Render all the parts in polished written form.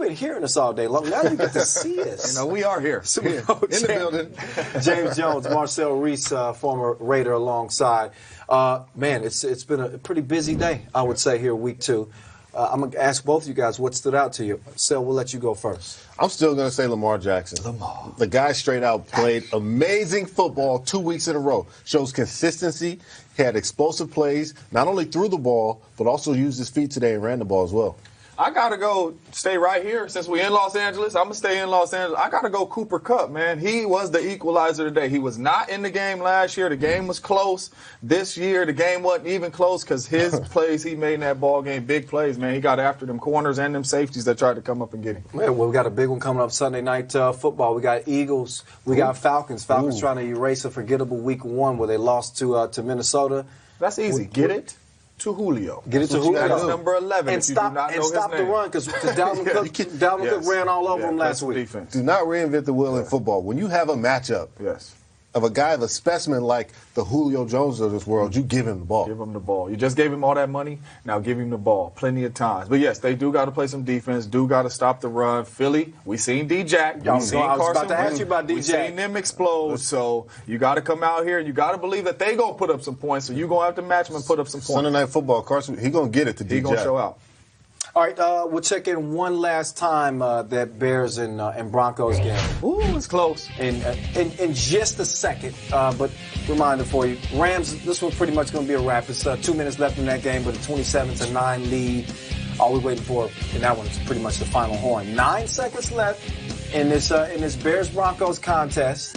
been hearing us all day long. Now you get to see us. You know, we are here. Super Bowl in the building. James Jones, Marcel Reese, former Raider, alongside. Man, it's been a pretty busy day, I would say, here week 2. I'm going to ask both of you guys what stood out to you. Sel, we'll let you go first. I'm still going to say Lamar Jackson. The guy straight out played amazing football 2 weeks in a row. Shows consistency. He had explosive plays, not only threw the ball, but also used his feet today and ran the ball as well. I got to go stay right here. Since we're in Los Angeles, I'm going to stay in Los Angeles. I got to go Cooper Kupp, man. He was the equalizer today. He was not in the game last year. The game was close. This year, the game wasn't even close because his plays he made in that ball game, big plays, man. He got after them corners and them safeties that tried to come up and get him. Man, well, we got a big one coming up Sunday night football. We got Eagles. We got Falcons. Falcons trying to erase a forgettable week 1 where they lost to Minnesota. That's easy. Get it to Julio. Get it to Julio. That's number 11. And stop the run because Dalvin Cook ran all over him last week. Defense. Do not reinvent the wheel in football. When you have a matchup of a guy of a specimen like the Julio Jones of this world, you give him the ball. Give him the ball. You just gave him all that money. Now give him the ball. Plenty of times. But, yes, they do got to play some defense, do got to stop the run. Philly, we seen D-Jack. I was about to ask you about D-Jack. We seen them explode. So you got to come out here and you got to believe that they going to put up some points. So you going to have to match them and put up some points. Sunday Night Football, Carson, he going to get it to D-Jack. He going to show out. All right, we'll check in one last time that Bears and Broncos game. Ooh, it's close. In just a second, but reminder for you, Rams, this one's pretty much going to be a wrap. It's 2 minutes left in that game, but a 27-9 lead. All we're waiting for in that one is pretty much the final horn. 9 seconds left in this Bears-Broncos contest.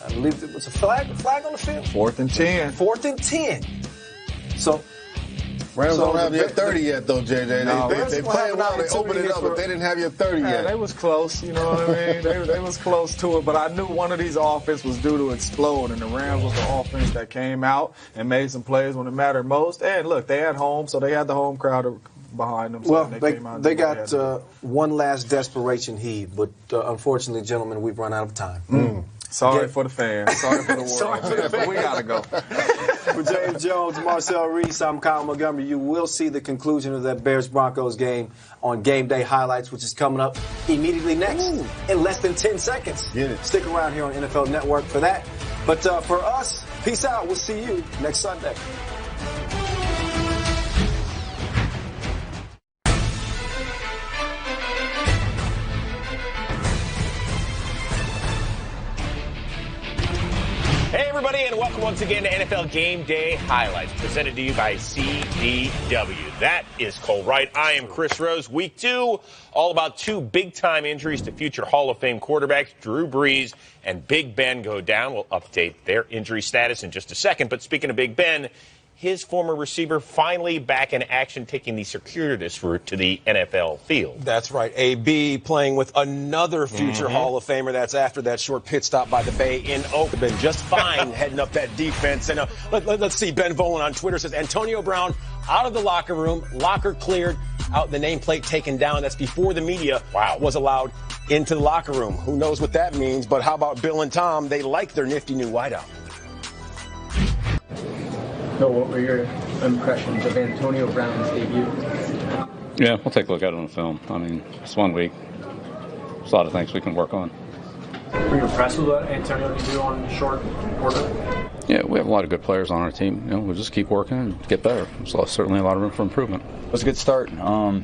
I believe it was a flag on the field. 4th and 10. 4th and 10. So... Rams don't have your 30 yet, though, JJ. No, they play it well, they open it up, but they didn't have your 30 yet. They was close, you know what I mean? They was close to it, but I knew one of these offense was due to explode, and the Rams was the offense that came out and made some plays when it mattered most. And, look, they had home, so they had the home crowd behind them. So well, they got one last desperation heave, but unfortunately, gentlemen, we've run out of time. Sorry for the fans. Sorry for the world. Sorry for the fans. We got to go. For James Jones, Marcel Reese, I'm Kyle Montgomery. You will see the conclusion of that Bears-Broncos game on Game Day Highlights, which is coming up immediately next in less than 10 seconds. Get it. Stick around here on NFL Network for that. But for us, peace out. We'll see you next Sunday. Hey, everybody, and welcome once again to NFL Game Day Highlights, presented to you by CDW. That is Cole Wright. I am Chris Rose. Week 2, all about 2 big-time injuries to future Hall of Fame quarterbacks. Drew Brees and Big Ben go down. We'll update their injury status in just a second. But speaking of Big Ben, his former receiver finally back in action, taking the circuitous route to the NFL field. That's right. AB playing with another future Hall of Famer. That's after that short pit stop by the Bay in Oakland. Been just fine heading up that defense. And let's see. Ben Volen on Twitter says Antonio Brown out of the locker room, locker cleared, out the nameplate taken down. That's before the media was allowed into the locker room. Who knows what that means? But how about Bill and Tom? They like their nifty new wideout. So what were your impressions of Antonio Brown's debut? Yeah, we'll take a look at it on film. I mean, it's 1 week. There's a lot of things we can work on. Were you impressed with what Antonio can do on short order? Yeah, we have a lot of good players on our team. You know, we'll just keep working and get better. There's certainly a lot of room for improvement. It was a good start. I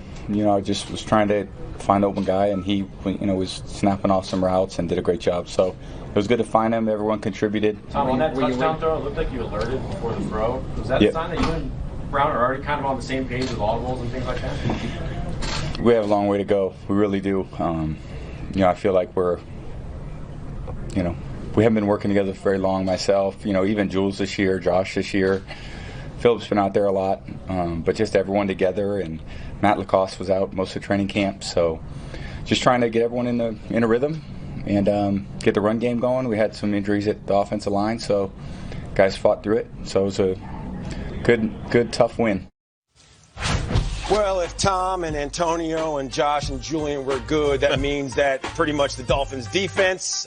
just was trying to find an open guy, and he, was snapping off some routes and did a great job. So it was good to find him. Everyone contributed. Tom, on that touchdown throw, it looked like you alerted before the throw. Was that a sign that you and Brown are already kind of on the same page with audibles and things like that? We have a long way to go. We really do. I feel like we haven't been working together for very long. Myself, even Jules this year, Josh this year. Philip's been out there a lot, but just everyone together. And Matt Lacoste was out most of training camp, so just trying to get everyone in a rhythm and get the run game going. We had some injuries at the offensive line, so guys fought through it. So it was a good, tough win. Well, if Tom and Antonio and Josh and Julian were good, that means that pretty much the Dolphins defense,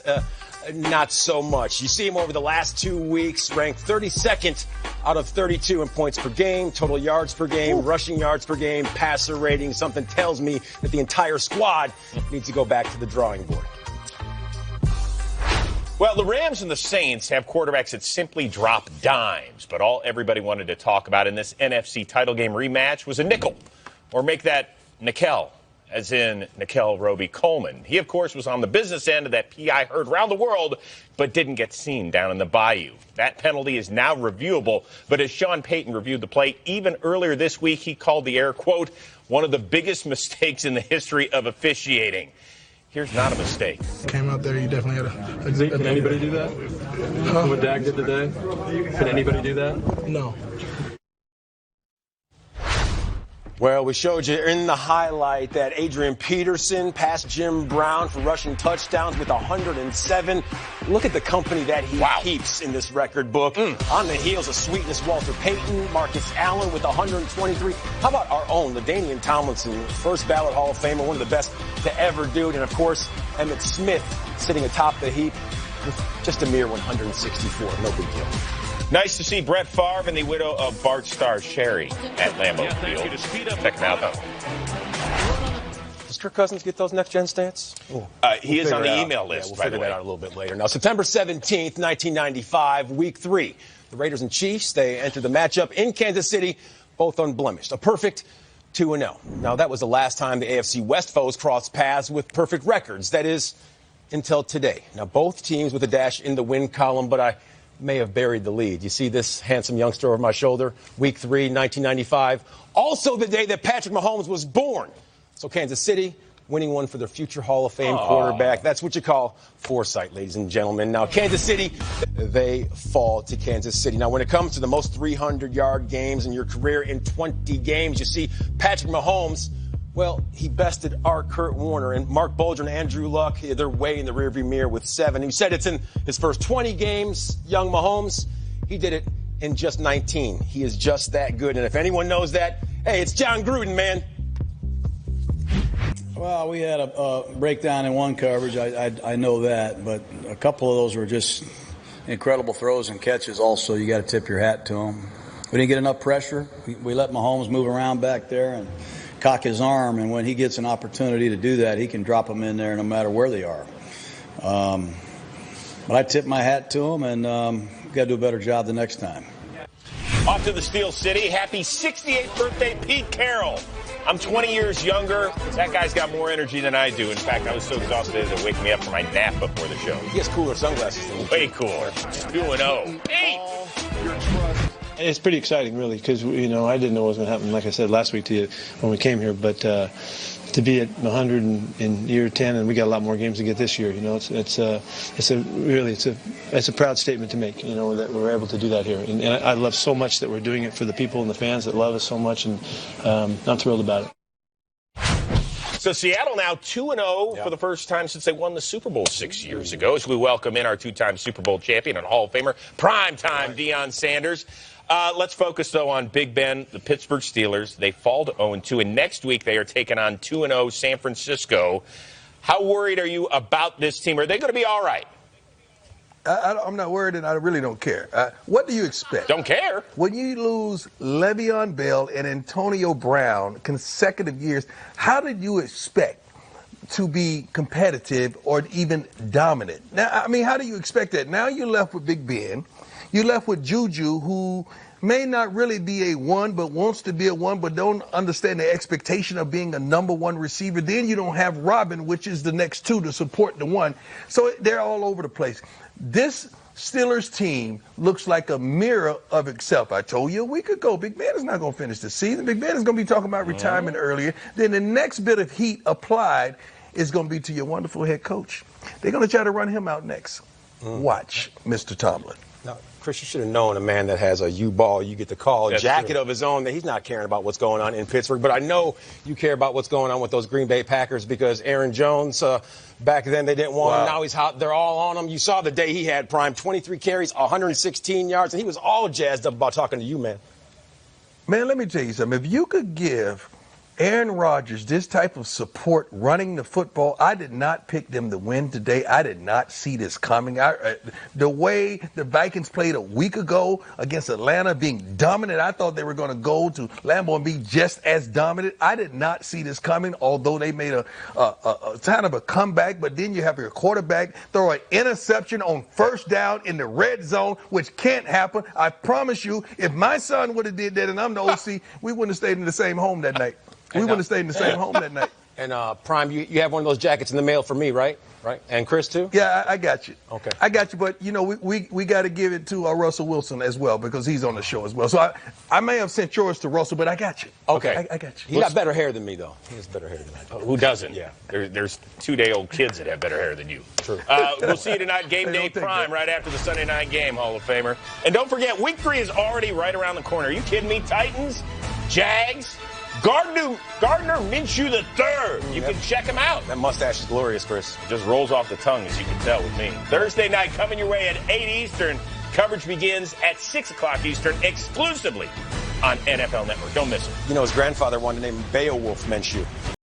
not so much. You see him over the last 2 weeks, ranked 32nd out of 32 in points per game, total yards per game, rushing yards per game, passer rating. Something tells me that the entire squad needs to go back to the drawing board. Well, the Rams and the Saints have quarterbacks that simply drop dimes, but all everybody wanted to talk about in this NFC title game rematch was a nickel, or make that nickel, as in Nickel Roby Coleman. He, of course, was on the business end of that PI heard around the world, but didn't get seen down in the bayou. That penalty is now reviewable, but as Sean Payton reviewed the play, even earlier this week, he called the error, quote, one of the biggest mistakes in the history of officiating. Here's not a mistake. Came out there, you definitely had a Zeke, can anybody do that? What Dak did today? Can anybody do that? No. Well, we showed you in the highlight that Adrian Peterson passed Jim Brown for rushing touchdowns with 107. Look at the company that he keeps in this record book. On the heels of sweetness, Walter Payton, Marcus Allen with 123. How about our own, LaDainian Tomlinson, first ballot Hall of Famer, one of the best to ever do it. And, of course, Emmitt Smith sitting atop the heap with just a mere 164. No big deal. Nice to see Brett Favre and the widow of Bart Starr, Sherry, at Lambeau Field. Check him out. Does Kirk Cousins get those next-gen stats? He is on the email list, we'll by the figure way. that out a little bit later. Now, September 17th, 1995, Week 3. The Raiders and Chiefs, they entered the matchup in Kansas City, both unblemished. A perfect 2-0. Now, that was the last time the AFC West foes crossed paths with perfect records. That is, until today. Now, both teams with a dash in the win column, but I may have buried the lead. You see this handsome youngster over my shoulder? Week 3, 1995. Also the day that Patrick Mahomes was born. So Kansas City winning one for their future Hall of Fame quarterback. That's what you call foresight, ladies and gentlemen. Now, Kansas City, they fall to Kansas City. Now, when it comes to the most 300-yard games in your career in 20 games, you see Patrick Mahomes, well, he bested our Kurt Warner and Mark Bolger and Andrew Luck. They're way in the rearview mirror with 7. He said it's in his first 20 games, young Mahomes. He did it in just 19. He is just that good. And if anyone knows that, hey, it's John Gruden, man. Well, we had a breakdown in one coverage. I know that. But a couple of those were just incredible throws and catches also. You got to tip your hat to them. We didn't get enough pressure. We let Mahomes move around back there and cock his arm, and when he gets an opportunity to do that, he can drop them in there no matter where they are. But I tip my hat to him, and got to do a better job the next time. Off to the Steel City. Happy 68th birthday, Pete Carroll. I'm 20 years younger. That guy's got more energy than I do. In fact, I was so exhausted as it wake me up from my nap before the show. He has cooler sunglasses than you. Way cooler. 2-0. 8. It's pretty exciting, really, because, you know, I didn't know what was going to happen, like I said last week to you when we came here. But to be at 100 in year 10, and we got a lot more games to get this year, you know, it's a proud statement to make, you know, that we're able to do that here. And I love so much that we're doing it for the people and the fans that love us so much, and I'm thrilled about it. So Seattle now 2-0 for the first time since they won the Super Bowl 6 years ago. As we welcome in our two-time Super Bowl champion and Hall of Famer, primetime Deion Sanders. Let's focus, though, on Big Ben, the Pittsburgh Steelers. They fall to 0-2, and next week they are taking on 2-0 San Francisco. How worried are you about this team? Are they going to be all right? I'm not worried, and I really don't care. What do you expect? Don't care. When you lose Le'Veon Bell and Antonio Brown consecutive years, how did you expect to be competitive or even dominant? Now, I mean, how do you expect that? Now you're left with Big Ben. You're left with Juju, who may not really be a one, but wants to be a one, but don't understand the expectation of being a number one receiver. Then you don't have Robin, which is the next two to support the one. So they're all over the place. This Steelers team looks like a mirror of itself. I told you a week ago, Big Ben is not going to finish the season. Big Ben is going to be talking about retirement earlier. Then the next bit of heat applied is going to be to your wonderful head coach. They're going to try to run him out next. Watch, Mr. Tomlin. Now, Chris, you should have known a man that has a U-ball, you get the call, jacket of his own, that he's not caring about what's going on in Pittsburgh. But I know you care about what's going on with those Green Bay Packers because Aaron Jones, back then they didn't want him. Now he's hot. They're all on him. You saw the day he had prime, 23 carries, 116 yards, and he was all jazzed up about talking to you, man. Man, let me tell you something. If you could give Aaron Rodgers, this type of support running the football, I did not pick them to win today. I did not see this coming. The way the Vikings played a week ago against Atlanta, being dominant, I thought they were going to go to Lambeau and be just as dominant. I did not see this coming, although they made a kind of a comeback. But then you have your quarterback throw an interception on first down in the red zone, which can't happen. I promise you, if my son would have did that and I'm the OC, we wouldn't have stayed in the same home that night. We wouldn't have stayed in the same home that night. And Prime, you have one of those jackets in the mail for me, right? Right. And Chris too? Yeah, I got you. Okay. I got you, but we got to give it to Russell Wilson as well because he's on the show as well. So I may have sent yours to Russell, but I got you. Okay. I got you. He got better hair than me though. He has better hair than I do. Who doesn't? Yeah. There's 2-day-old kids that have better hair than you. True. We'll see you tonight, Game Day Prime, right after the Sunday night game, Hall of Famer. And don't forget, Week 3 is already right around the corner. Are you kidding me? Titans, Jags, Gardner Minshew III. You can check him out. That mustache is glorious, Chris. It just rolls off the tongue, as you can tell with me. Thursday night coming your way at 8 Eastern. Coverage begins at 6 o'clock Eastern exclusively on NFL Network. Don't miss it. You know, his grandfather wanted to name him Beowulf Minshew.